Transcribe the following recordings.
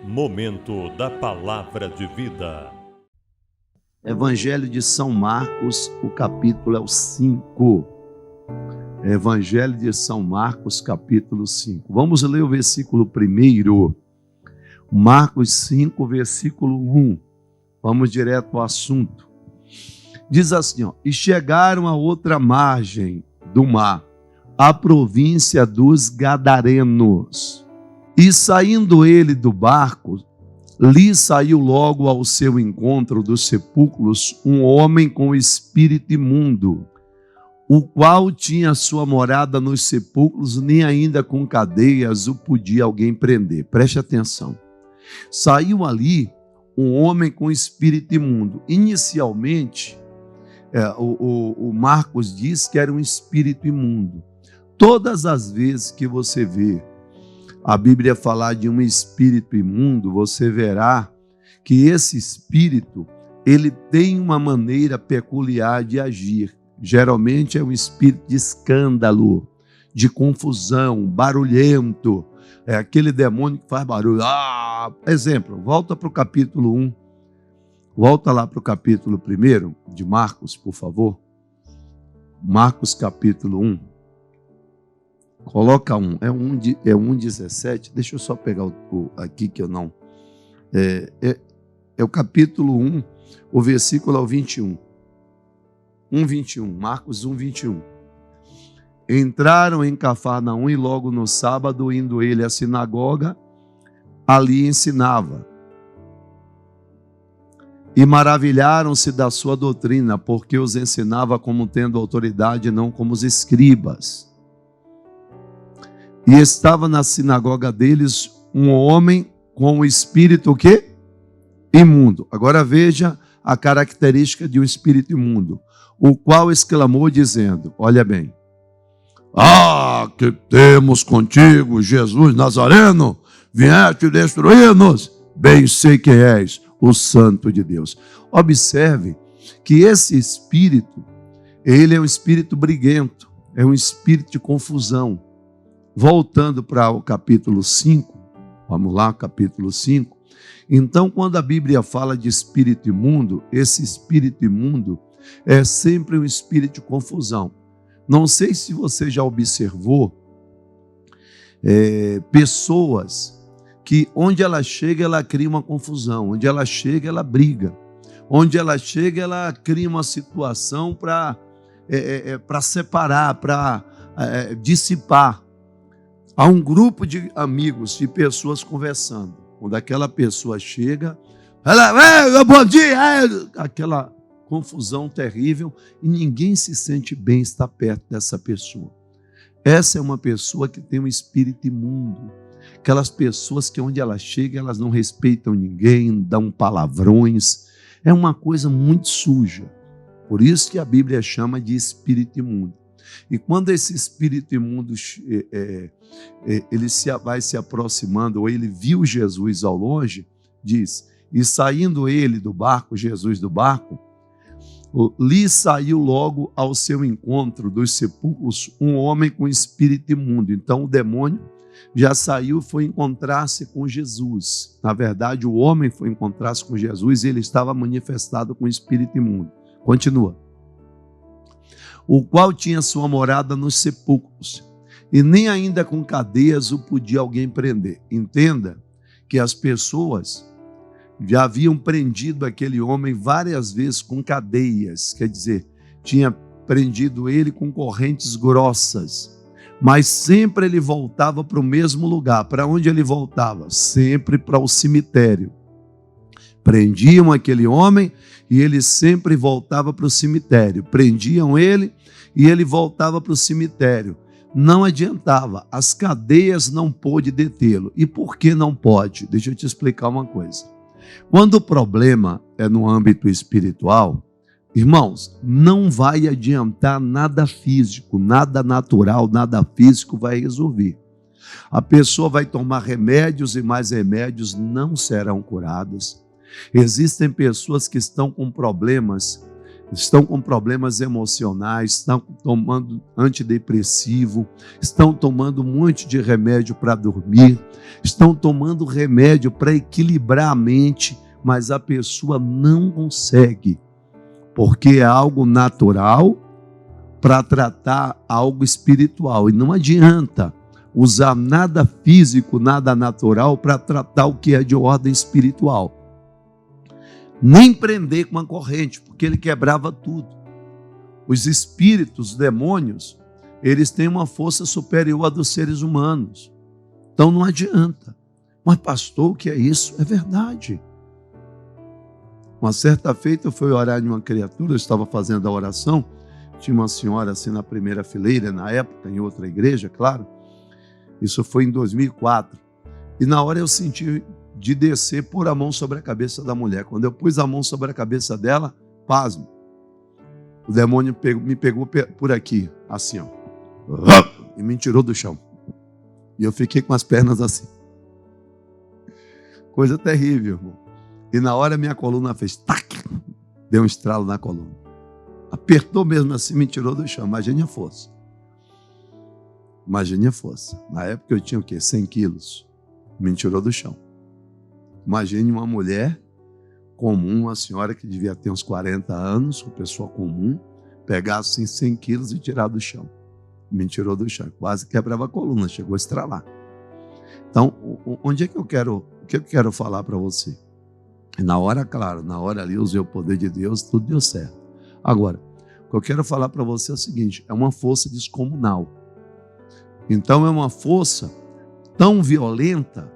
Momento da Palavra de Vida. Evangelho de São Marcos, o capítulo é o 5. Evangelho de São Marcos, capítulo 5. Vamos ler o versículo 1. Marcos 5, versículo 1. Vamos direto ao assunto. Diz assim, e chegaram a outra margem do mar, a província dos Gadarenos. E saindo ele do barco, lhe saiu logo ao seu encontro dos sepulcros um homem com espírito imundo, o qual tinha sua morada nos sepulcros, nem ainda com cadeias o podia alguém prender. Preste atenção. Saiu ali um homem com espírito imundo. Inicialmente, o Marcos diz que era um espírito imundo. Todas as vezes que você vê a Bíblia falar de um espírito imundo, você verá que esse espírito, ele tem uma maneira peculiar de agir. Geralmente é um espírito de escândalo, de confusão, barulhento. É aquele demônio que faz barulho. Exemplo, volta para o capítulo 1. Volta lá para o capítulo 1 de Marcos, por favor. Marcos capítulo 1. Coloca 1. É 1,17. Deixa eu só pegar aqui que eu não... É o capítulo 1, o versículo é o 21. 1,21. Marcos 1, 21. Entraram em Cafarnaum e logo no sábado, indo ele à sinagoga, ali ensinava. E maravilharam-se da sua doutrina, porque os ensinava como tendo autoridade, não como os escribas. E estava na sinagoga deles um homem com o espírito o quê? Imundo. Agora veja a característica de um espírito imundo, o qual exclamou dizendo, olha bem, que temos contigo, Jesus Nazareno, vieste destruir-nos, bem sei que és o Santo de Deus. Observe que esse espírito, ele é um espírito briguento, é um espírito de confusão. Voltando para o capítulo 5, vamos lá, capítulo 5. Então, quando a Bíblia fala de espírito imundo, esse espírito imundo é sempre um espírito de confusão. Não sei se você já observou pessoas que onde ela chega, ela cria uma confusão, onde ela chega, ela briga, onde ela chega, ela cria uma situação para separar, para dissipar. Há um grupo de amigos, de pessoas conversando. Quando aquela pessoa chega, bom dia, aquela confusão terrível, e ninguém se sente bem estar perto dessa pessoa. Essa é uma pessoa que tem um espírito imundo. Aquelas pessoas que onde ela chega, elas não respeitam ninguém, dão palavrões. É uma coisa muito suja. Por isso que a Bíblia chama de espírito imundo. E quando esse espírito imundo ele vai se aproximando, ou ele viu Jesus ao longe, diz, e saindo ele do barco, Jesus do barco, lhe saiu logo ao seu encontro dos sepulcros um homem com espírito imundo. Então o demônio já saiu e foi encontrar-se com Jesus. Na verdade, o homem foi encontrar-se com Jesus e ele estava manifestado com espírito imundo. Continua. O qual tinha sua morada nos sepulcros, e nem ainda com cadeias o podia alguém prender. Entenda que as pessoas já haviam prendido aquele homem várias vezes com cadeias, quer dizer, tinha prendido ele com correntes grossas, mas sempre ele voltava para o mesmo lugar. Para onde ele voltava? Sempre para o cemitério. Prendiam aquele homem e ele sempre voltava para o cemitério. Prendiam ele e ele voltava para o cemitério. Não adiantava, as cadeias não pôde detê-lo. E por que não pode? Deixa eu te explicar uma coisa. Quando o problema é no âmbito espiritual, irmãos, não vai adiantar nada físico, nada natural, nada físico vai resolver. A pessoa vai tomar remédios e mais remédios, não serão curadas. Existem pessoas que estão com problemas estão com problemas emocionais, estão tomando antidepressivo, estão tomando um monte de remédio para dormir, estão tomando remédio para equilibrar a mente, mas a pessoa não consegue, porque é algo natural para tratar algo espiritual. E não adianta usar nada físico, nada natural para tratar o que é de ordem espiritual. Nem prender com uma corrente, porque ele quebrava tudo. Os espíritos, os demônios, eles têm uma força superior à dos seres humanos. Então não adianta. Mas pastor, o que é isso? É verdade. Uma certa feita eu fui orar em uma criatura, eu estava fazendo a oração, tinha uma senhora assim na primeira fileira, na época, em outra igreja, claro. Isso foi em 2004. E na hora eu senti de descer, pôr a mão sobre a cabeça da mulher. Quando eu pus a mão sobre a cabeça dela, pasmo. O demônio me pegou por aqui, assim, ó, e me tirou do chão. E eu fiquei com as pernas assim. Coisa terrível, irmão. E na hora minha coluna fez tac, deu um estralo na coluna. Apertou mesmo assim, me tirou do chão. Imagine a força. Imagine a força. Na época eu tinha o quê? 100 quilos. Me tirou do chão. Imagine uma mulher comum, uma senhora que devia ter uns 40 anos, uma pessoa comum, pegar assim 100 quilos e tirar do chão. Me tirou do chão. Quase quebrava a coluna, chegou a estralar. Então, onde é que eu quero, o que eu quero falar para você? Na hora, claro, na hora ali, usei o poder de Deus, tudo deu certo. Agora, o que eu quero falar para você é o seguinte, é uma força descomunal. Então, é uma força tão violenta,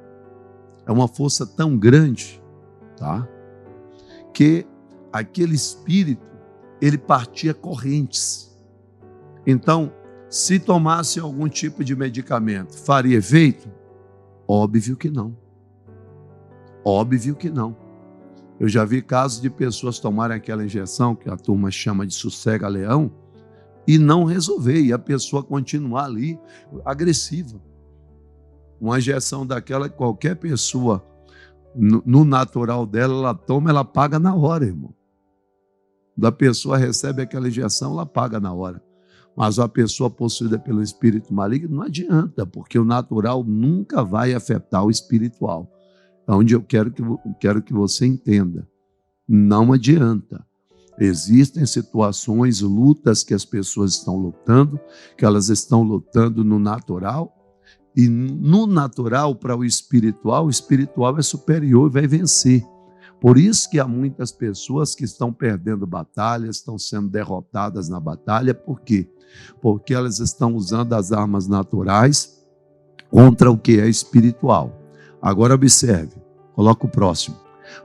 é uma força tão grande, tá? Que aquele espírito, ele partia correntes. Então, se tomasse algum tipo de medicamento, faria efeito? Óbvio que não. Óbvio que não. Eu já vi casos de pessoas tomarem aquela injeção, que a turma chama de sossega-leão, e não resolver, e a pessoa continuar ali, agressiva. Uma injeção daquela, qualquer pessoa, no natural dela, ela toma, ela paga na hora, irmão. Da pessoa recebe aquela injeção, ela paga na hora. Mas a pessoa possuída pelo espírito maligno, não adianta, porque o natural nunca vai afetar o espiritual. Onde eu quero que você entenda. Não adianta. Existem situações, lutas que as pessoas estão lutando, que elas estão lutando no natural, e no natural para o espiritual é superior e vai vencer. Por isso que há muitas pessoas que estão perdendo batalhas, estão sendo derrotadas na batalha. Por quê? Porque elas estão usando as armas naturais contra o que é espiritual. Agora observe, coloca o próximo.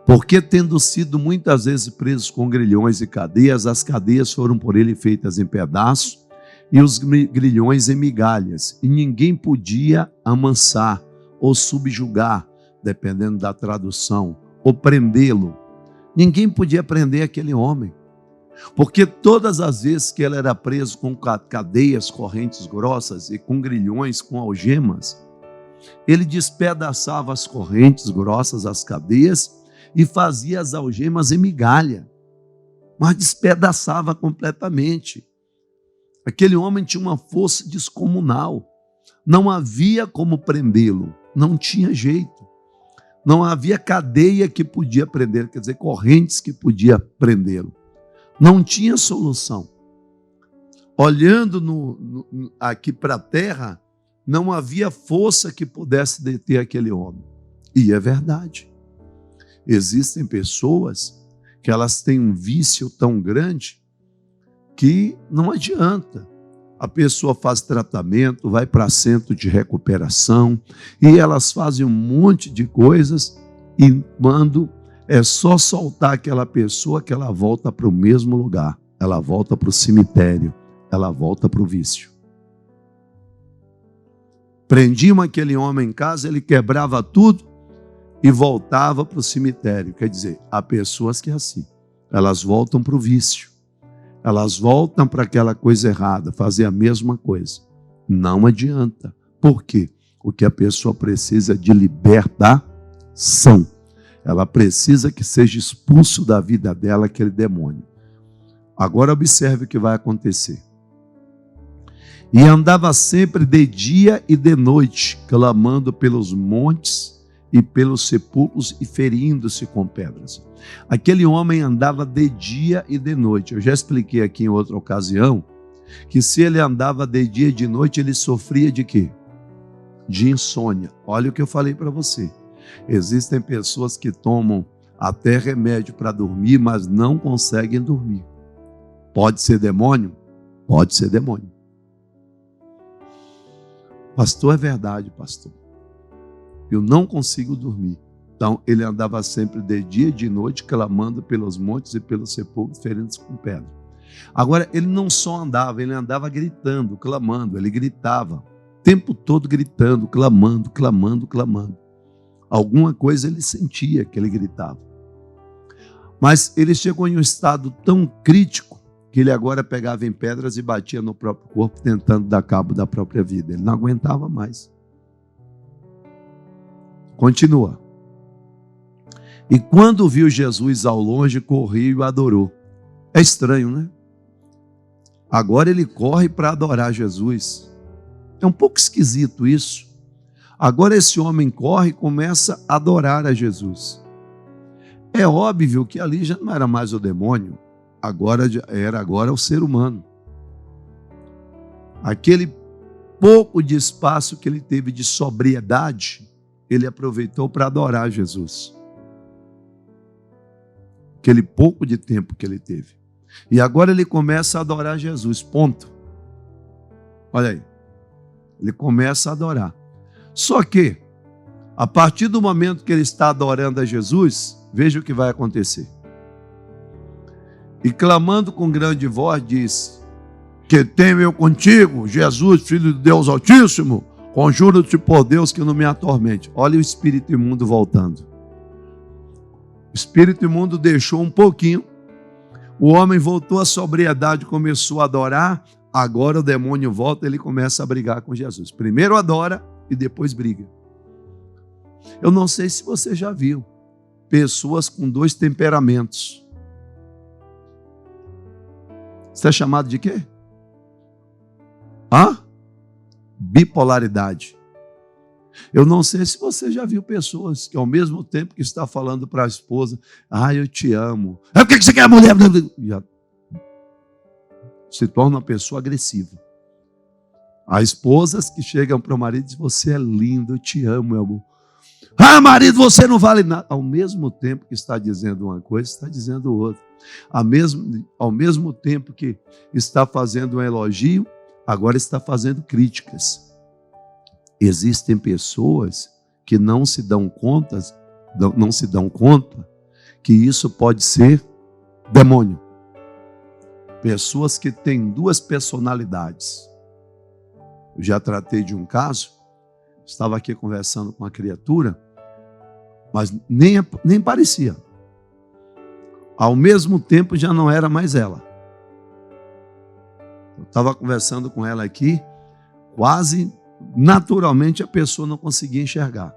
Porque tendo sido muitas vezes presos com grilhões e cadeias, as cadeias foram por ele feitas em pedaços e os grilhões em migalhas, e ninguém podia amansar ou subjugar, dependendo da tradução, ou prendê-lo. Ninguém podia prender aquele homem, porque todas as vezes que ele era preso com cadeias, correntes grossas e com grilhões, com algemas, ele despedaçava as correntes grossas, as cadeias, e fazia as algemas em migalha, mas despedaçava completamente. Aquele homem tinha uma força descomunal, não havia como prendê-lo, não tinha jeito, não havia cadeia que podia prender, quer dizer, correntes que podia prendê-lo, não tinha solução. Olhando aqui para a terra, não havia força que pudesse deter aquele homem, e é verdade. Existem pessoas que elas têm um vício tão grande que não adianta. A pessoa faz tratamento, vai para centro de recuperação e elas fazem um monte de coisas e quando é só soltar aquela pessoa que ela volta para o mesmo lugar, ela volta para o cemitério, ela volta para o vício. Prendiam aquele homem em casa, ele quebrava tudo e voltava para o cemitério. Quer dizer, há pessoas que é assim, elas voltam para o vício. Elas voltam para aquela coisa errada, fazer a mesma coisa. Não adianta. Por quê? O que a pessoa precisa é de libertação. Ela precisa que seja expulso da vida dela aquele demônio. Agora observe o que vai acontecer. E andava sempre de dia e de noite, clamando pelos montes e pelos sepulcros e ferindo-se com pedras. Aquele homem andava de dia e de noite. Eu já expliquei aqui em outra ocasião que se ele andava de dia e de noite, ele sofria de quê? De insônia. Olha o que eu falei para você. Existem pessoas que tomam até remédio para dormir, mas não conseguem dormir. Pode ser demônio? Pode ser demônio. Pastor, é verdade, pastor. Eu não consigo dormir. Então, ele andava sempre de dia e de noite, clamando pelos montes e pelos sepulcros, ferindo-se com pedra. Agora, ele não só andava, ele andava gritando, clamando. Ele gritava, o tempo todo gritando, clamando, clamando, clamando. Alguma coisa ele sentia que ele gritava. Mas ele chegou em um estado tão crítico que ele agora pegava em pedras e batia no próprio corpo, tentando dar cabo da própria vida. Ele não aguentava mais. Continua. E quando viu Jesus ao longe, correu e o adorou. É estranho, né? Agora ele corre para adorar Jesus. É um pouco esquisito isso. Agora esse homem corre e começa a adorar a Jesus. É óbvio que ali já não era mais o demônio, agora o ser humano. Aquele pouco de espaço que ele teve de sobriedade, ele aproveitou para adorar Jesus. Aquele pouco de tempo que ele teve. E agora ele começa a adorar Jesus, ponto. Olha aí. Ele começa a adorar. Só que, a partir do momento que ele está adorando a Jesus, veja o que vai acontecer. E clamando com grande voz, disse: que tenho eu contigo, Jesus, Filho de Deus Altíssimo, conjuro-te por Deus que não me atormente. Olha o espírito imundo voltando. O espírito imundo deixou um pouquinho, o homem voltou à sobriedade, começou a adorar, agora o demônio volta e ele começa a brigar com Jesus. Primeiro adora e depois briga. Eu não sei se você já viu pessoas com dois temperamentos. Isso é chamado de quê? Bipolaridade. Eu não sei se você já viu pessoas que ao mesmo tempo que está falando para a esposa, eu te amo. Por que você quer a mulher? Já se torna uma pessoa agressiva. Há esposas que chegam para o marido e dizem: você é lindo, eu te amo, meu amor. Marido, você não vale nada. Ao mesmo tempo que está dizendo uma coisa, está dizendo outra. Ao mesmo tempo que está fazendo um elogio, agora está fazendo críticas. Existem pessoas que não se dão conta que isso pode ser demônio. Pessoas que têm duas personalidades. Eu já tratei de um caso, estava aqui conversando com uma criatura, mas nem parecia. Ao mesmo tempo já não era mais ela. Eu estava conversando com ela aqui, quase naturalmente a pessoa não conseguia enxergar.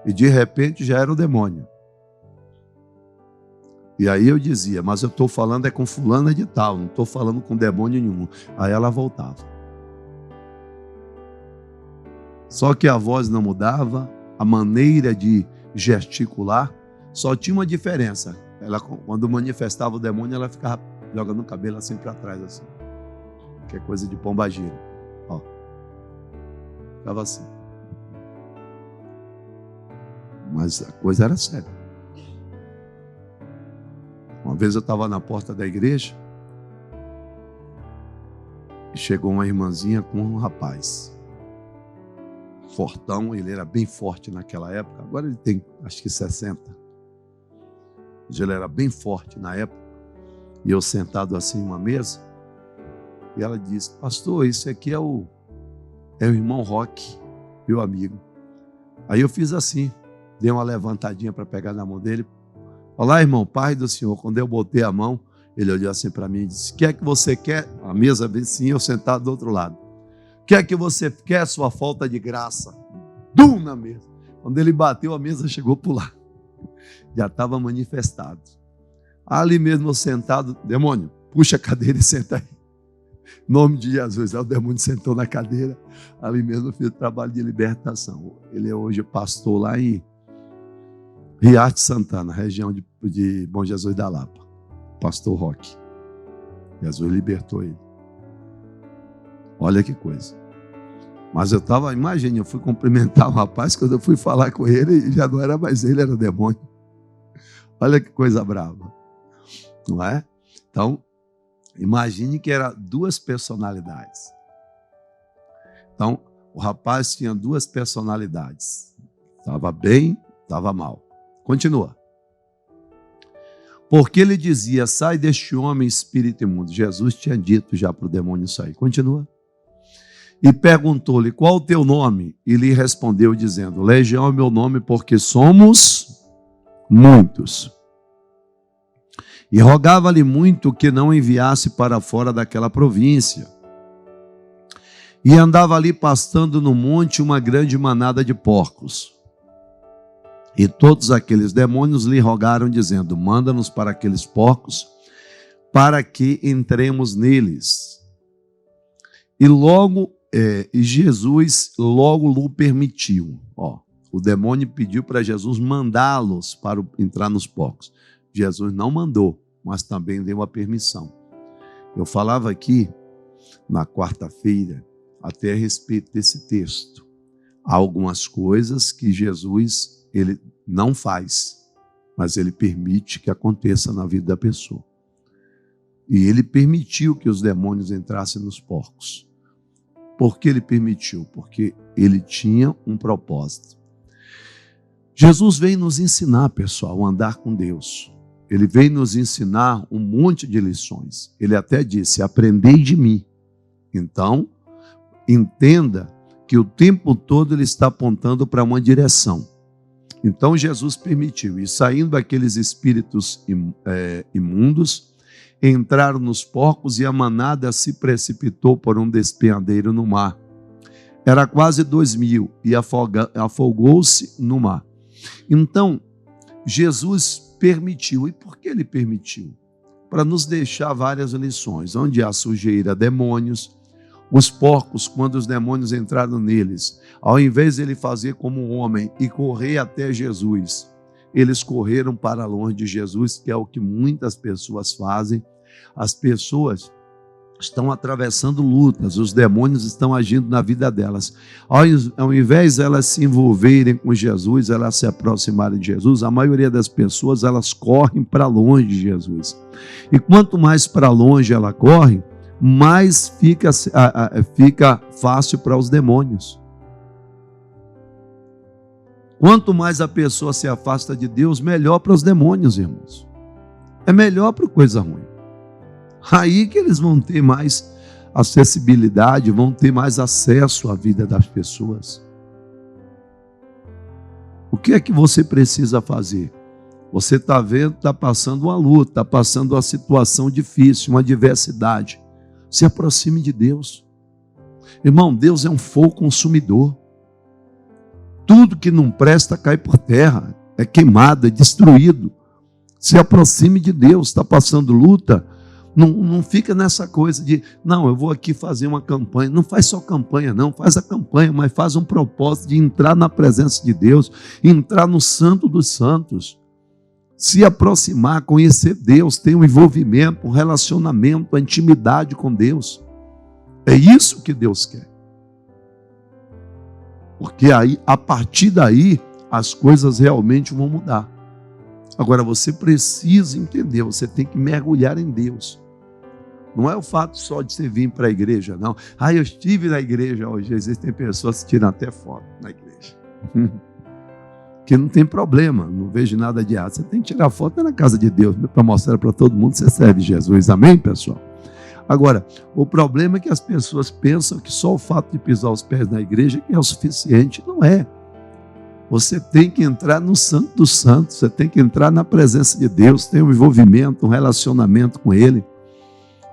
E de repente já era o demônio. E aí eu dizia: mas eu estou falando com fulana de tal, não estou falando com demônio nenhum. Aí ela voltava. Só que a voz não mudava, a maneira de gesticular, só tinha uma diferença. Ela, quando manifestava o demônio, ela ficava jogando o cabelo assim para trás, assim. Que é coisa de pombagira. Ficava assim. Mas a coisa era séria. Uma vez eu estava na porta da igreja e chegou uma irmãzinha com um rapaz. Fortão, ele era bem forte naquela época. Agora ele tem, acho que 60. Mas ele era bem forte na época. E eu sentado assim em uma mesa. E ela disse: pastor, esse aqui é o irmão Roque, meu amigo. Aí eu fiz assim, dei uma levantadinha para pegar na mão dele. Olá, irmão, paz do Senhor. Quando eu botei a mão, ele olhou assim para mim e disse: o que é que você quer? A mesa bem sim, eu sentado do outro lado. O que é que você quer, sua falta de graça? Dum na mesa. Quando ele bateu, a mesa chegou a pular. Já estava manifestado. Ali mesmo eu sentado: demônio, puxa a cadeira e senta aí. Em nome de Jesus. Aí o demônio sentou na cadeira, ali mesmo eu fiz o trabalho de libertação. Ele é hoje pastor lá em Riacho Santana, região de Bom Jesus da Lapa. Pastor Roque. Jesus libertou ele. Olha que coisa. Mas eu estava, imagina, eu fui cumprimentar o rapaz, quando eu fui falar com ele, já não era mais ele, era o demônio. Olha que coisa brava. Não é? Então, imagine que eram duas personalidades. Então, o rapaz tinha duas personalidades. Estava bem, estava mal. Continua. Porque ele dizia, sai deste homem, espírito imundo. Jesus tinha dito já para o demônio sair. Continua. E perguntou-lhe, qual o teu nome? E lhe respondeu, dizendo, Legião é meu nome, porque somos muitos. E rogava-lhe muito que não enviasse para fora daquela província. E andava ali pastando no monte uma grande manada de porcos. E todos aqueles demônios lhe rogaram, dizendo, manda-nos para aqueles porcos, para que entremos neles. E Jesus logo lhe permitiu. O demônio pediu para Jesus mandá-los para entrar nos porcos. Jesus não mandou, mas também deu a permissão. Eu falava aqui, na quarta-feira, até a respeito desse texto. Há algumas coisas que Jesus ele não faz, mas ele permite que aconteça na vida da pessoa. E ele permitiu que os demônios entrassem nos porcos. Por que ele permitiu? Porque ele tinha um propósito. Jesus veio nos ensinar, pessoal, a andar com Deus. Ele veio nos ensinar um monte de lições. Ele até disse, aprendei de mim. Então, entenda que o tempo todo ele está apontando para uma direção. Então, Jesus permitiu. E saindo aqueles espíritos imundos, entraram nos porcos e a manada se precipitou por um despenhadeiro no mar. Era quase 2.000 e afogou-se no mar. Então, Jesus permitiu. E por que ele permitiu? Para nos deixar várias lições. Onde há sujeira, demônios. Os porcos, quando os demônios entraram neles, ao invés de ele fazer como um homem e correr até Jesus, eles correram para longe de Jesus, que é o que muitas pessoas fazem. As pessoas estão atravessando lutas, os demônios estão agindo na vida delas. Ao invés de elas se envolverem com Jesus, elas se aproximarem de Jesus, a maioria das pessoas, elas correm para longe de Jesus. E quanto mais para longe ela corre, mais fica fácil para os demônios. Quanto mais a pessoa se afasta de Deus, melhor para os demônios, irmãos. É melhor para coisa ruim. Aí que eles vão ter mais acessibilidade, vão ter mais acesso à vida das pessoas. O que é que você precisa fazer? Você está vendo, está passando uma luta, está passando uma situação difícil, uma adversidade. Se aproxime de Deus. Irmão, Deus é um fogo consumidor. Tudo que não presta cai por terra, é queimado, é destruído. Se aproxime de Deus. Está passando luta, não fica nessa coisa de, não, eu vou aqui fazer uma campanha. Não faz só campanha, não. Faz a campanha, mas faz um propósito de entrar na presença de Deus, entrar no Santo dos Santos. Se aproximar, conhecer Deus, ter um envolvimento, um relacionamento, uma intimidade com Deus. É isso que Deus quer. Porque aí, a partir daí, as coisas realmente vão mudar. Agora, você precisa entender, você tem que mergulhar em Deus. Não é o fato só de você vir para a igreja, não. Eu estive na igreja hoje. Existem pessoas que tiram até foto na igreja. Que não tem problema, não vejo nada de errado. Você tem que tirar foto na casa de Deus, para mostrar para todo mundo que você serve Jesus. Amém, pessoal? Agora, o problema é que as pessoas pensam que só o fato de pisar os pés na igreja é o suficiente. Não é. Você tem que entrar no Santo dos Santos, você tem que entrar na presença de Deus, ter um envolvimento, um relacionamento com Ele,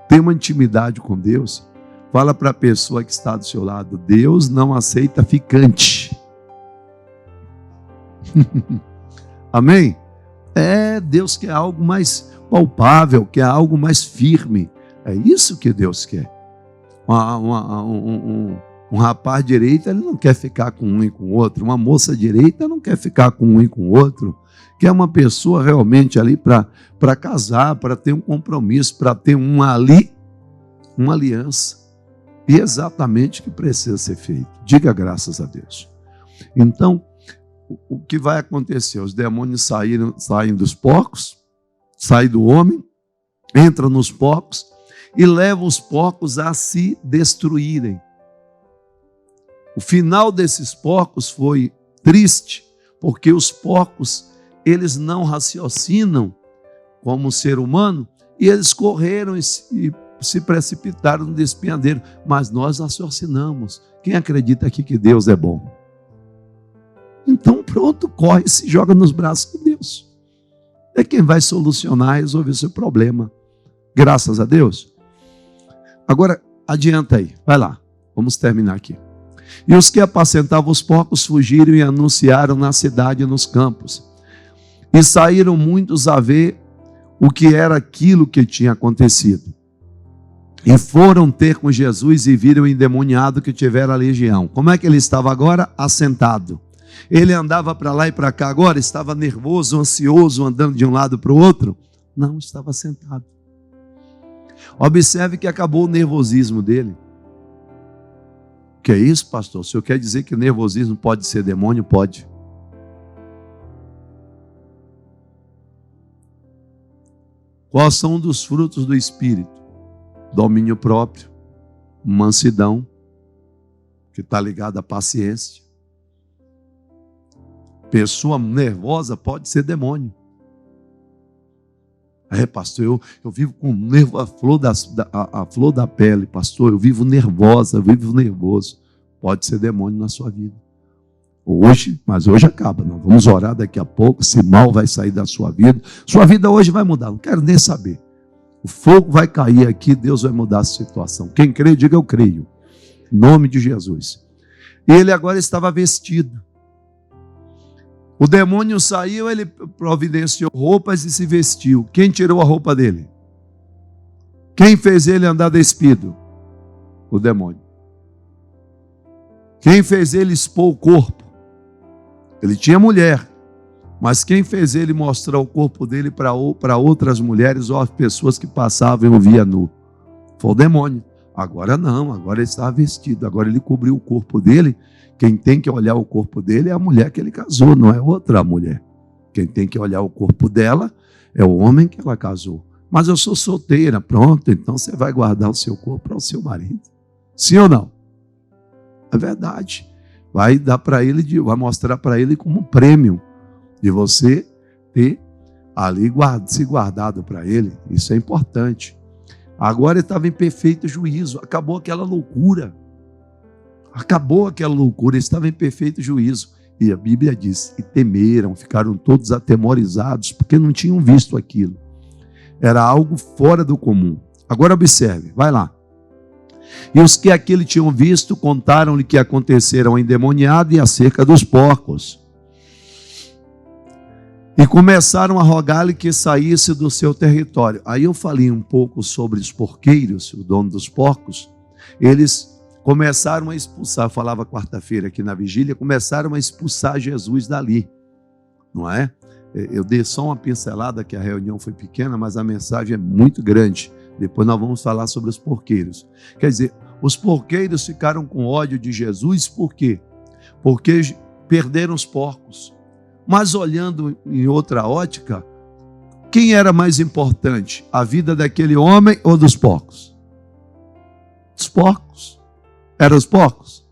ter uma intimidade com Deus. Fala para a pessoa que está do seu lado, Deus não aceita ficante. Amém? Deus quer algo mais palpável, quer algo mais firme. É isso que Deus quer. Um rapaz direito, ele não quer ficar com um e com o outro. Uma moça direita não quer ficar com um e com o outro. Quer uma pessoa realmente ali para casar, para ter um compromisso, para ter uma aliança. E é exatamente o que precisa ser feito. Diga graças a Deus. Então, o que vai acontecer? Os demônios saem dos porcos, saem do homem, entram nos porcos e levam os porcos a se destruírem. O final desses porcos foi triste, porque os porcos, eles não raciocinam como ser humano, e eles correram e se precipitaram no despenhadeiro. Mas nós raciocinamos. Quem acredita aqui que Deus é bom? Então pronto, corre e se joga nos braços de Deus. É quem vai solucionar e resolver o seu problema. Graças a Deus. Agora, adianta aí. Vai lá. Vamos terminar aqui. E os que apacentavam os porcos fugiram e anunciaram na cidade e nos campos. E saíram muitos a ver o que era aquilo que tinha acontecido. E foram ter com Jesus e viram o endemoniado que tivera a legião. Como é que ele estava agora? Assentado. Ele andava para lá e para cá agora, estava nervoso, ansioso, andando de um lado para o outro? Não, estava sentado. Observe que acabou o nervosismo dele. Que é isso, pastor? O senhor quer dizer que o nervosismo pode ser demônio? Pode. Quais são um dos frutos do Espírito? Domínio próprio, mansidão, que está ligado à paciência. Pessoa nervosa pode ser demônio. Pastor, eu vivo com nervo, a flor da pele, pastor, eu vivo nervosa, eu vivo nervoso. Pode ser demônio na sua vida. Mas hoje acaba. Nós vamos orar daqui a pouco, esse mal vai sair da sua vida. Sua vida hoje vai mudar, não quero nem saber. O fogo vai cair aqui, Deus vai mudar a situação. Quem crê, diga eu creio. Em nome de Jesus. Ele agora estava vestido. O demônio saiu, ele providenciou roupas e se vestiu. Quem tirou a roupa dele? Quem fez ele andar despido? O demônio. Quem fez ele expor o corpo? Ele tinha mulher. Mas quem fez ele mostrar o corpo dele para outras mulheres ou as pessoas que passavam e o via nu? Foi o demônio. Agora não, agora ele estava vestido, agora ele cobriu o corpo dele. Quem tem que olhar o corpo dele é a mulher que ele casou, não é outra mulher. Quem tem que olhar o corpo dela é o homem que ela casou. Mas eu sou solteira, pronto, então você vai guardar o seu corpo para o seu marido. Sim ou não? É verdade. Vai dar para ele, vai mostrar para ele como um prêmio de você ter ali se guardado para ele. Isso é importante. Agora ele estava em perfeito juízo. Acabou aquela loucura. Ele estava em perfeito juízo. E a Bíblia diz, e temeram, ficaram todos atemorizados, porque não tinham visto aquilo. Era algo fora do comum. Agora observe, vai lá. E os que aquilo tinham visto, contaram-lhe que aconteceram ao endemoniado e acerca dos porcos. E começaram a rogar-lhe que saísse do seu território. Aí eu falei um pouco sobre os porqueiros, o dono dos porcos. Eles começaram a expulsar, eu falava quarta-feira aqui na vigília, começaram a expulsar Jesus dali, não é? Eu dei só uma pincelada, que a reunião foi pequena, mas a mensagem é muito grande. Depois nós vamos falar sobre os porqueiros. Quer dizer, os porqueiros ficaram com ódio de Jesus, por quê? Porque perderam os porcos. Mas olhando em outra ótica, quem era mais importante? A vida daquele homem ou dos porcos? Os porcos. Eram os porcos?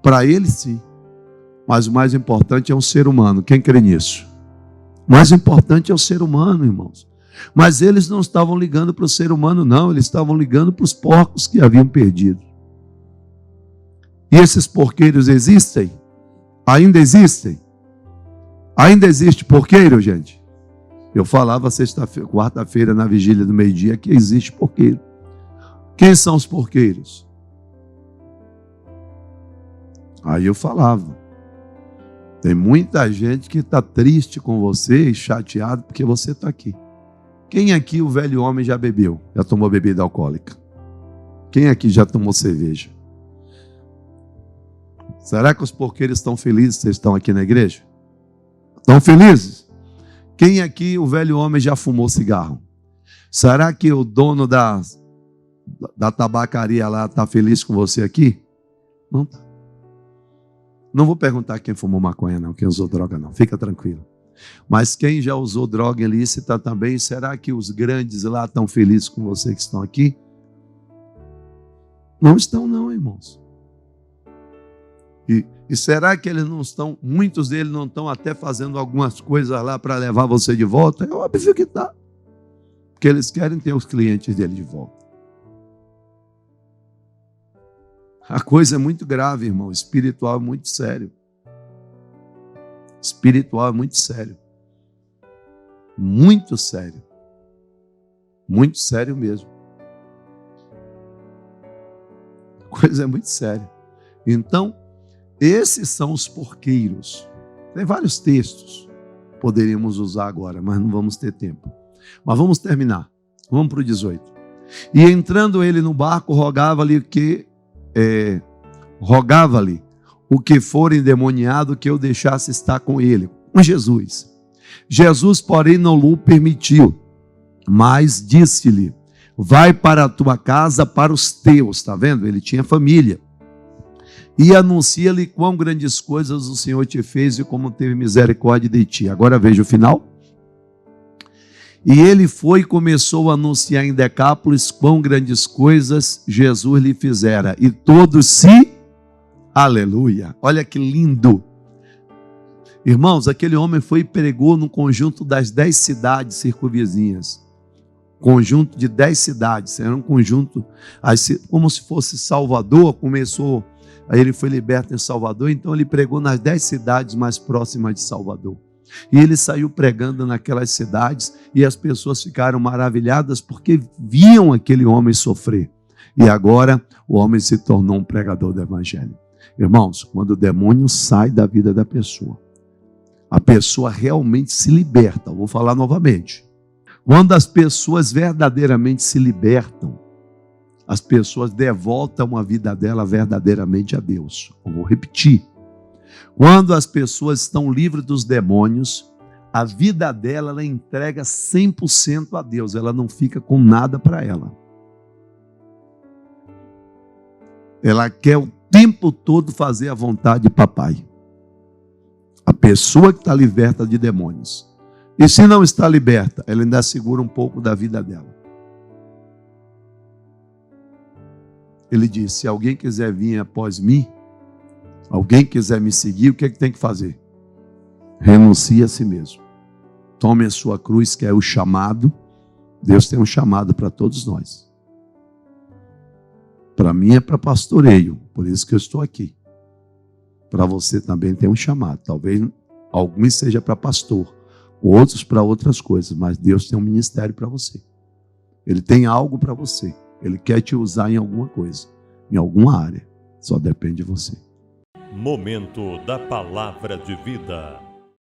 Para ele, sim. Mas o mais importante é um ser humano. Quem crê nisso? O mais importante é o ser humano, irmãos. Mas eles não estavam ligando para o ser humano, não. Eles estavam ligando para os porcos que haviam perdido. E esses porqueiros existem? Ainda existem? Ainda existe porqueiro, gente? Eu falava quarta-feira na vigília do meio-dia que existe porqueiro. Quem são os porqueiros? Aí eu falava. Tem muita gente que está triste com você e chateado porque você está aqui. Quem aqui o velho homem já bebeu? Já tomou bebida alcoólica? Quem aqui já tomou cerveja? Será que os porqueiros estão felizes que vocês estão aqui na igreja? Estão felizes? Quem aqui o velho homem já fumou cigarro? Será que o dono da tabacaria lá está feliz com você aqui? Não está. Não vou perguntar quem fumou maconha não, quem usou droga não, fica tranquilo. Mas quem já usou droga ilícita também, será que os grandes lá estão felizes com você que estão aqui? Não estão não, irmãos. E será que eles não estão, muitos deles não estão até fazendo algumas coisas lá para levar você de volta? É óbvio que está. Porque eles querem ter os clientes dele de volta. A coisa é muito grave, irmão. Espiritual é muito sério. Espiritual é muito sério. Muito sério. Muito sério mesmo. A coisa é muito séria. Então, esses são os porqueiros. Tem vários textos. Poderíamos usar agora, mas não vamos ter tempo. Mas vamos terminar. Vamos para o 18. E entrando ele no barco, rogava-lhe o que for endemoniado que eu deixasse estar com ele, com Jesus. Jesus, porém, não lhe permitiu, mas disse-lhe: vai para a tua casa, para os teus. Está vendo? Ele tinha família. E anuncia-lhe quão grandes coisas o Senhor te fez e como teve misericórdia de ti. Agora veja o final. E ele foi e começou a anunciar em Decápolis quão grandes coisas Jesus lhe fizera. E todos se... Aleluia! Olha que lindo! Irmãos, aquele homem foi e pregou no conjunto das 10 cidades circunvizinhas. Conjunto de 10 cidades. Era um conjunto, como se fosse Salvador, começou... Aí ele foi liberto em Salvador, então ele pregou nas 10 cidades mais próximas de Salvador. E ele saiu pregando naquelas cidades e as pessoas ficaram maravilhadas porque viam aquele homem sofrer. E agora o homem se tornou um pregador do evangelho. Irmãos, quando o demônio sai da vida da pessoa, a pessoa realmente se liberta. Eu vou falar novamente. Quando as pessoas verdadeiramente se libertam, as pessoas devoltam a vida dela verdadeiramente a Deus. Eu vou repetir. Quando as pessoas estão livres dos demônios, a vida dela ela entrega 100% a Deus. Ela não fica com nada para ela. Ela quer o tempo todo fazer a vontade de papai. A pessoa que está liberta de demônios. E se não está liberta, ela ainda segura um pouco da vida dela. Ele disse: se alguém quiser vir após mim, alguém quiser me seguir, o que é que tem que fazer? Renuncie a si mesmo. Tome a sua cruz, que é o chamado. Deus tem um chamado para todos nós. Para mim é para pastoreio, por isso que eu estou aqui. Para você também tem um chamado. Talvez alguns seja para pastor, outros para outras coisas, mas Deus tem um ministério para você. Ele tem algo para você. Ele quer te usar em alguma coisa, em alguma área. Só depende de você. Momento da Palavra de Vida.